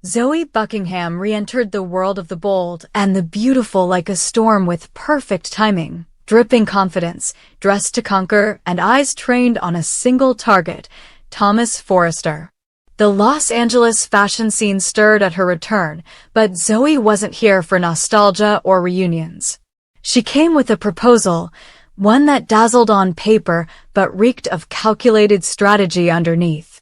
Zoe Buckingham re-entered the world of the bold and the beautiful like a storm with perfect timing, dripping confidence, dressed to conquer, and eyes trained on a single target, Thomas Forrester. The Los Angeles fashion scene stirred at her return, but Zoe wasn't here for nostalgia or reunions. She came with a proposal, one that dazzled on paper but reeked of calculated strategy underneath.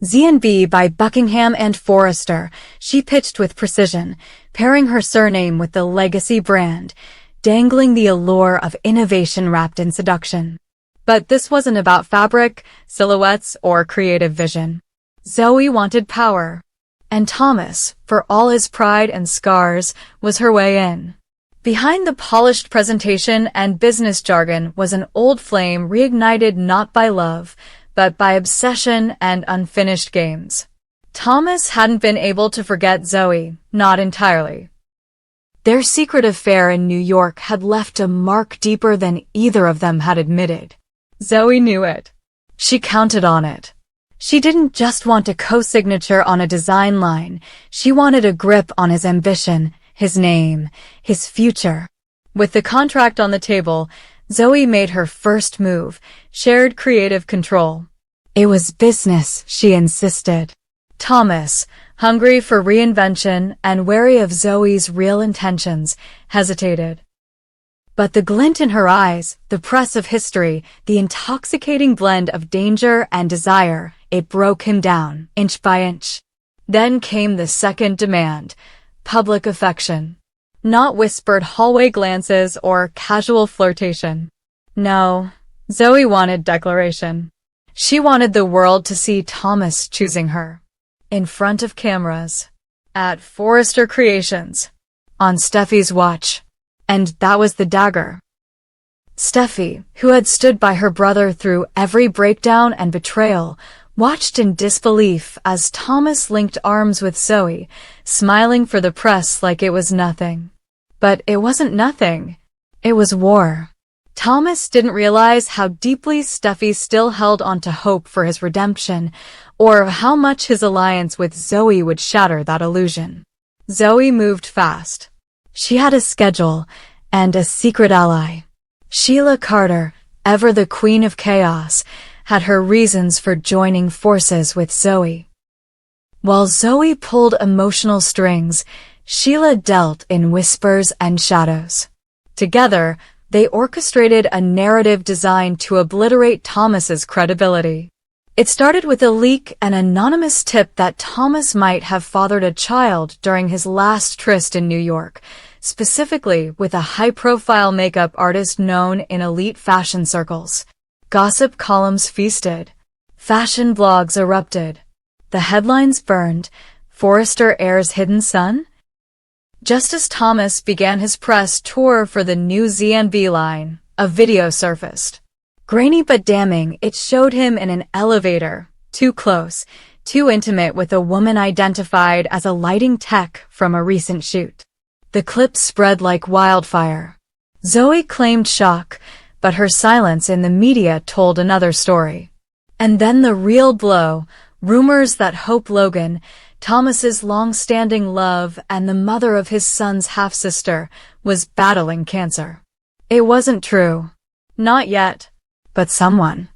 Z&B by Buckingham and Forrester, she pitched with precision, pairing her surname with the legacy brand, dangling the allure of innovation wrapped in seduction. But this wasn't about fabric, silhouettes, or creative vision. Zoe wanted power, and Thomas, for all his pride and scars, was her way in. Behind the polished presentation and business jargon was an old flame reignited not by love, but by obsession and unfinished games. Thomas hadn't been able to forget Zoe, not entirely. Their secret affair in New York had left a mark deeper than either of them had admitted. Zoe knew it. She counted on it. She didn't just want a co-signature on a design line. She wanted a grip on his ambition, his name, his future. With the contract on the table, Zoe made her first move, shared creative control. It was business, she insisted. Thomas, hungry for reinvention and wary of Zoe's real intentions, hesitated. But the glint in her eyes, the press of history, the intoxicating blend of danger and desire, it broke him down, inch by inch. Then came the second demand, public affection. Not whispered hallway glances or casual flirtation. No, Zoe wanted declaration. She wanted the world to see Thomas choosing her. In front of cameras. At Forrester Creations. On Steffi's watch. And that was the dagger. Steffi, who had stood by her brother through every breakdown and betrayal, watched in disbelief as Thomas linked arms with Zoe, smiling for the press like it was nothing. But it wasn't nothing. It was war. Thomas didn't realize how deeply Steffi still held on to hope for his redemption, or how much his alliance with Zoe would shatter that illusion. Zoe moved fast. She had a schedule and a secret ally. Sheila Carter, ever the queen of chaos, had her reasons for joining forces with Zoe. While Zoe pulled emotional strings, Sheila dealt in whispers and shadows. Together, they orchestrated a narrative designed to obliterate Thomas's credibility. It started with a leak, an anonymous tip that Thomas might have fathered a child during his last tryst in New York, specifically with a high-profile makeup artist known in elite fashion circles. Gossip columns feasted. Fashion blogs erupted. The headlines burned. Forrester airs Hidden Son? Just as Thomas began his press tour for the new Z&B line, a video surfaced. Grainy but damning, it showed him in an elevator, too close, too intimate with a woman identified as a lighting tech from a recent shoot. The clip spread like wildfire. Zoe claimed shock, but her silence in the media told another story. And then the real blow, rumors that Hope Logan, Thomas's long-standing love and the mother of his son's half-sister, was battling cancer. It wasn't true. Not yet. But someone.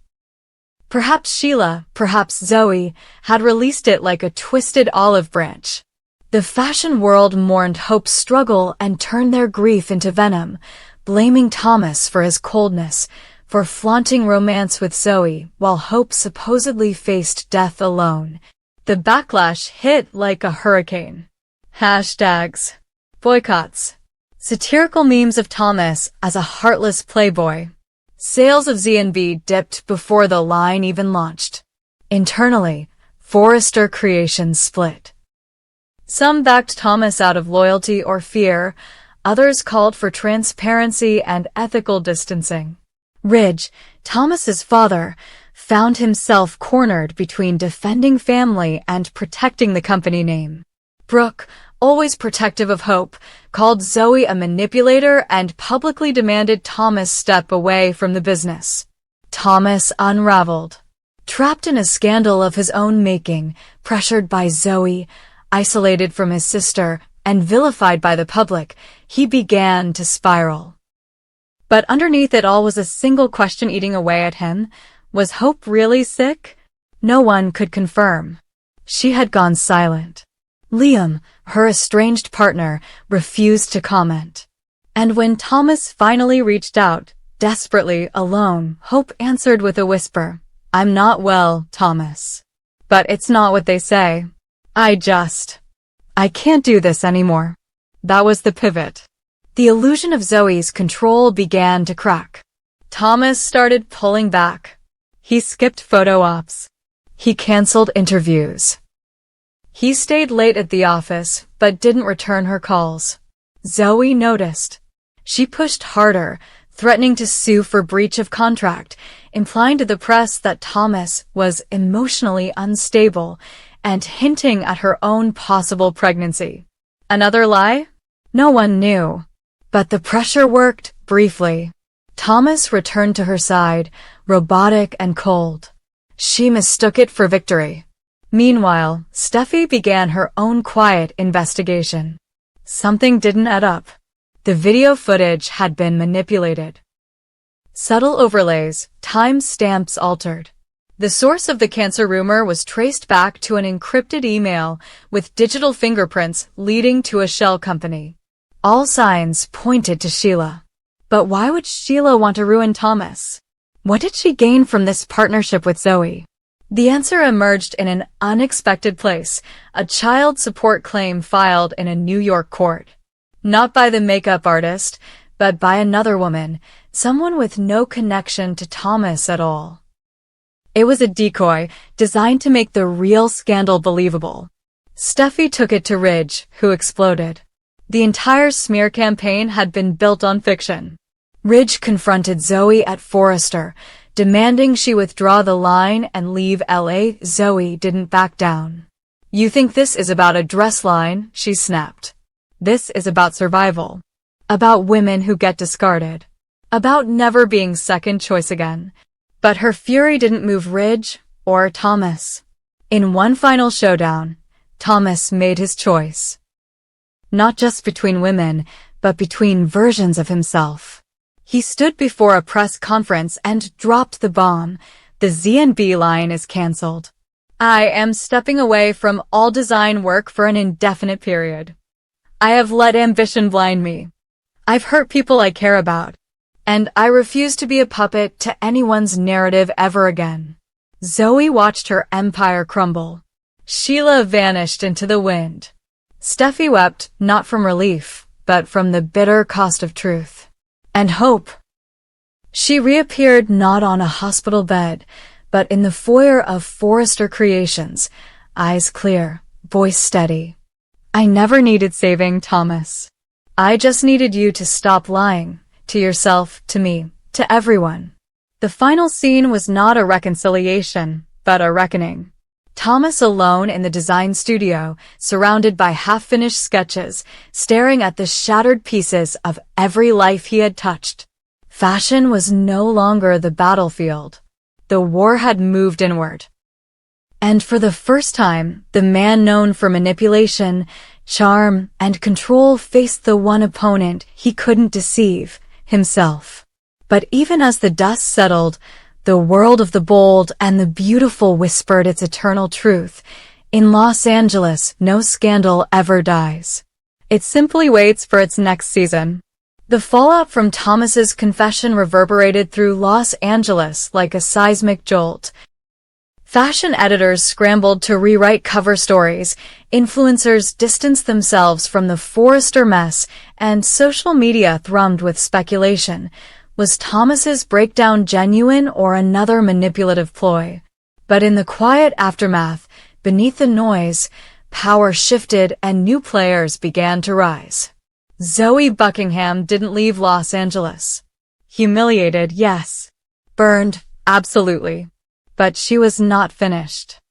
Perhaps Sheila, perhaps Zoe, had released it like a twisted olive branch. The fashion world mourned Hope's struggle and turned their grief into venom, blaming Thomas for his coldness, for flaunting romance with Zoe while Hope supposedly faced death alone. The backlash hit like a hurricane. Hashtags. Boycotts. Satirical memes of Thomas as a heartless playboy. Sales of Z&B dipped before the line even launched. Internally, Forrester Creations split. Some backed Thomas out of loyalty or fear, others called for transparency and ethical distancing. Ridge, Thomas's father, found himself cornered between defending family and protecting the company name. Brooke, always protective of Hope, called Zoe a manipulator and publicly demanded Thomas step away from the business. Thomas unraveled. Trapped in a scandal of his own making, pressured by Zoe, Isolated from his sister and vilified by the public, he began to spiral. But underneath it all was a single question eating away at him. Was Hope really sick? No one could confirm. She had gone silent. Liam, her estranged partner, refused to comment. And when Thomas finally reached out, desperately alone, Hope answered with a whisper, "I'm not well, Thomas. But it's not what they say. I can't do this anymore." That was the pivot. The illusion of Zoe's control began to crack. Thomas started pulling back. He skipped photo ops. He canceled interviews. He stayed late at the office, but didn't return her calls. Zoe noticed. She pushed harder, threatening to sue for breach of contract, implying to the press that Thomas was emotionally unstable and hinting at her own possible pregnancy. Another lie? No one knew. But the pressure worked briefly. Thomas returned to her side, robotic and cold. She mistook it for victory. Meanwhile, Steffi began her own quiet investigation. Something didn't add up. The video footage had been manipulated. Subtle overlays, time stamps altered. The source of the cancer rumor was traced back to an encrypted email with digital fingerprints leading to a shell company. All signs pointed to Sheila. But why would Sheila want to ruin Thomas? What did she gain from this partnership with Zoe? The answer emerged in an unexpected place, a child support claim filed in a New York court. Not by the makeup artist, but by another woman, someone with no connection to Thomas at all. It was a decoy, designed to make the real scandal believable. Steffi took it to Ridge, who exploded. The entire smear campaign had been built on fiction. Ridge confronted Zoe at Forrester, demanding she withdraw the line and leave LA. Zoe didn't back down. "You think this is about a dress line?" she snapped. "This is about survival. About women who get discarded. About never being second choice again." But her fury didn't move Ridge or Thomas. In one final showdown, Thomas made his choice. Not just between women, but between versions of himself. He stood before a press conference and dropped the bomb. "The ZNB line is cancelled. I am stepping away from all design work for an indefinite period. I have let ambition blind me. I've hurt people I care about. And I refuse to be a puppet to anyone's narrative ever again." Zoe watched her empire crumble. Sheila vanished into the wind. Steffi wept, not from relief, but from the bitter cost of truth. And hope. She reappeared not on a hospital bed, but in the foyer of Forrester Creations, eyes clear, voice steady. "I never needed saving, Thomas. I just needed you to stop lying. To yourself, to me, to everyone." The final scene was not a reconciliation, but a reckoning. Thomas alone in the design studio, surrounded by half-finished sketches, staring at the shattered pieces of every life he had touched. Fashion was no longer the battlefield. The war had moved inward. And for the first time, the man known for manipulation, charm, and control faced the one opponent he couldn't deceive, himself. But even as the dust settled, the world of the bold and the beautiful whispered its eternal truth. In Los Angeles, no scandal ever dies. It simply waits for its next season. The fallout from Thomas's confession reverberated through Los Angeles like a seismic jolt. Fashion editors scrambled to rewrite cover stories, influencers distanced themselves from the Forrester mess, and social media thrummed with speculation. Was Thomas's breakdown genuine or another manipulative ploy? But in the quiet aftermath, beneath the noise, power shifted and new players began to rise. Zoe Buckingham didn't leave Los Angeles. Humiliated, yes. Burned, absolutely. But she was not finished.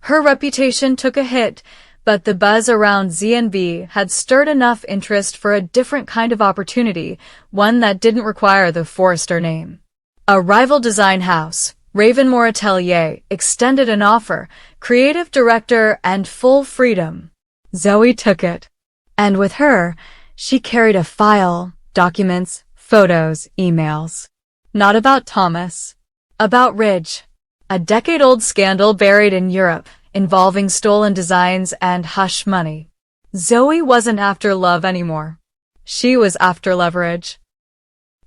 Her reputation took a hit, but the buzz around ZNB had stirred enough interest for a different kind of opportunity, one that didn't require the Forrester name. A rival design house, Ravenmore Atelier, extended an offer, creative director and full freedom. Zoe took it. And with her, she carried a file, documents, photos, emails. Not about Thomas. About Ridge. A decade-old scandal buried in Europe, involving stolen designs and hush money. Zoe wasn't after love anymore. She was after leverage.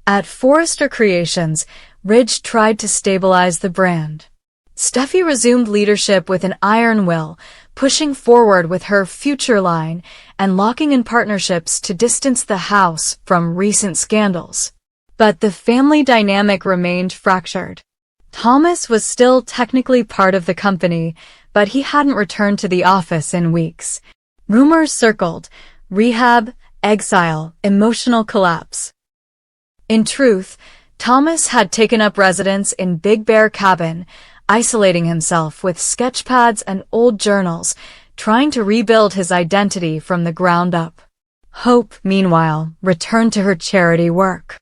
At Forrester Creations, Ridge tried to stabilize the brand. Steffi resumed leadership with an iron will, pushing forward with her future line and locking in partnerships to distance the house from recent scandals. But the family dynamic remained fractured. Thomas was still technically part of the company, but he hadn't returned to the office in weeks. Rumors circled: rehab, exile, emotional collapse. In truth, Thomas had taken up residence in Big Bear Cabin, isolating himself with sketchpads and old journals, trying to rebuild his identity from the ground up. Hope, meanwhile, returned to her charity work.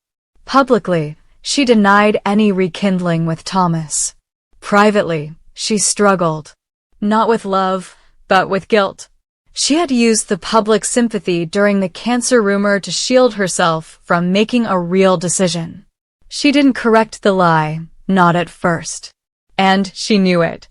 Publicly, she denied any rekindling with Thomas. Privately, she struggled. Not with love, but with guilt. She had used the public sympathy during the cancer rumor to shield herself from making a real decision. She didn't correct the lie, not at first. And she knew it.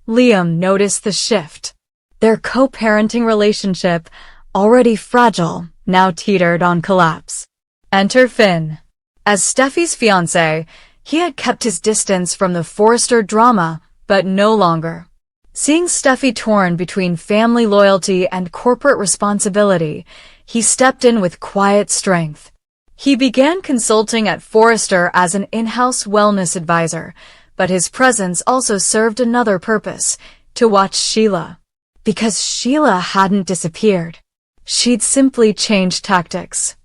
Liam noticed the shift. Their co-parenting relationship, already fragile, now teetered on collapse. Enter Finn. As Steffi's fiancé, he had kept his distance from the Forrester drama, but no longer. Seeing Steffi torn between family loyalty and corporate responsibility, he stepped in with quiet strength. He began consulting at Forrester as an in-house wellness advisor, but his presence also served another purpose: to watch Sheila. Because Sheila hadn't disappeared. She'd simply changed tactics.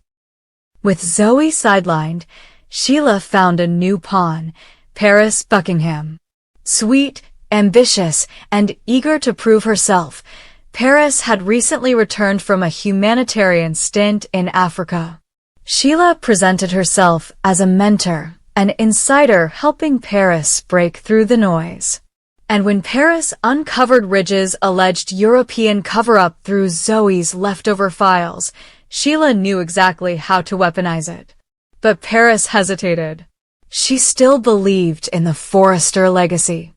With Zoe sidelined, Sheila found a new pawn: Paris Buckingham. Sweet, ambitious, and eager to prove herself, Paris had recently returned from a humanitarian stint in Africa. Sheila presented herself as a mentor, an insider helping Paris break through the noise. And when Paris uncovered Ridge's alleged European cover-up through Zoe's leftover files, Sheila knew exactly how to weaponize it. But Paris hesitated. She still believed in the Forrester legacy.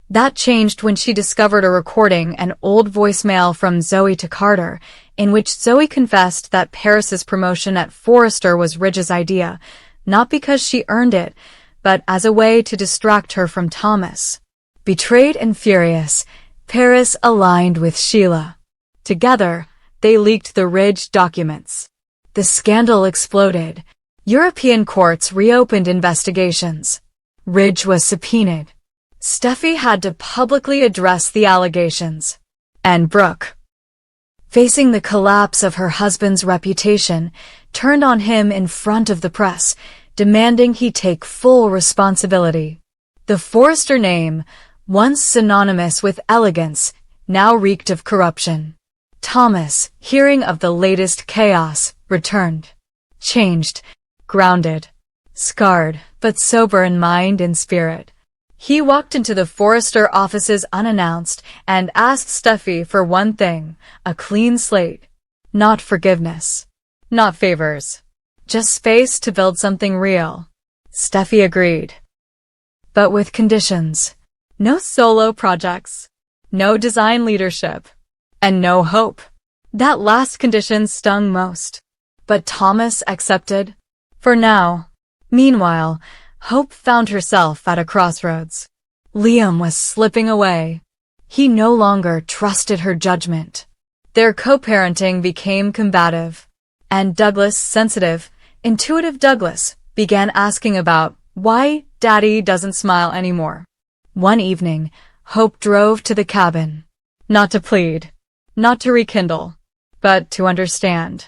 That changed when she discovered a recording, an old voicemail from Zoe to Carter, in which Zoe confessed that Paris's promotion at Forrester was Ridge's idea, not because she earned it, but as a way to distract her from Thomas. Betrayed and furious, Paris aligned with Sheila. Together, they leaked the Ridge documents. The scandal exploded. European courts reopened investigations. Ridge was subpoenaed. Steffi had to publicly address the allegations. And Brooke, facing the collapse of her husband's reputation, turned on him in front of the press, demanding he take full responsibility. The Forrester name, once synonymous with elegance, now reeked of corruption. Thomas, hearing of the latest chaos, returned. Changed, grounded, scarred, but sober in mind and spirit. He walked into the Forrester offices unannounced and asked Steffi for one thing: a clean slate. Not forgiveness. Not favors. Just space to build something real. Steffi agreed. But with conditions. No solo projects. No design leadership. And no hope. That last condition stung most. But Thomas accepted. For now. Meanwhile, Hope found herself at a crossroads. Liam was slipping away. He no longer trusted her judgment. Their co-parenting became combative. And Douglas, sensitive, intuitive Douglas, began asking about why Daddy doesn't smile anymore. One evening, Hope drove to the cabin. Not to plead. Not to rekindle. But to understand.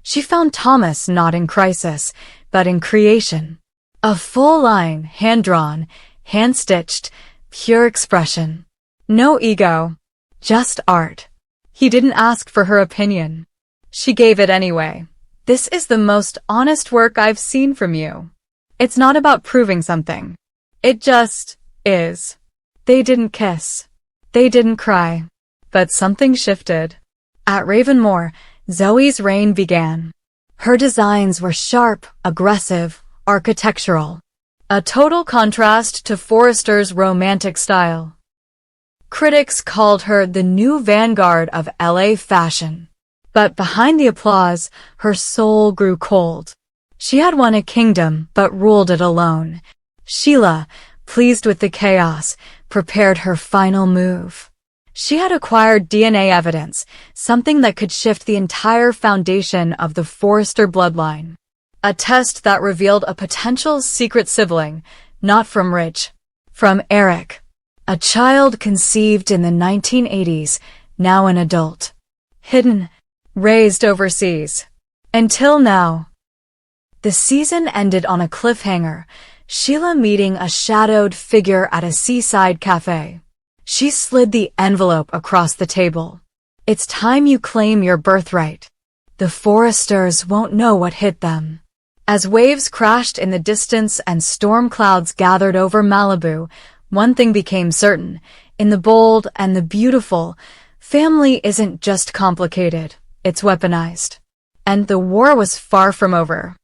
She found Thomas not in crisis, but in creation. A full line, hand-drawn, hand-stitched, pure expression. No ego. Just art. He didn't ask for her opinion. She gave it anyway. This is the most honest work I've seen from you. It's not about proving something. It just is. They didn't kiss. They didn't cry. But something shifted. At Ravenmore, Zoe's reign began. Her designs were sharp, aggressive, architectural. A total contrast to Forrester's romantic style. Critics called her the new vanguard of LA fashion. But behind the applause, her soul grew cold. She had won a kingdom, but ruled it alone. Sheila, pleased with the chaos, prepared her final move. She had acquired DNA evidence, something that could shift the entire foundation of the Forrester bloodline. A test that revealed a potential secret sibling, not from Rich, from Eric. A child conceived in the 1980s, now an adult. Hidden, raised overseas. Until now. The season ended on a cliffhanger, Sheila meeting a shadowed figure at a seaside cafe. She slid the envelope across the table. It's time you claim your birthright. The Forresters won't know what hit them. As waves crashed in the distance and storm clouds gathered over Malibu, one thing became certain. In The Bold and the Beautiful, family isn't just complicated, it's weaponized. And the war was far from over.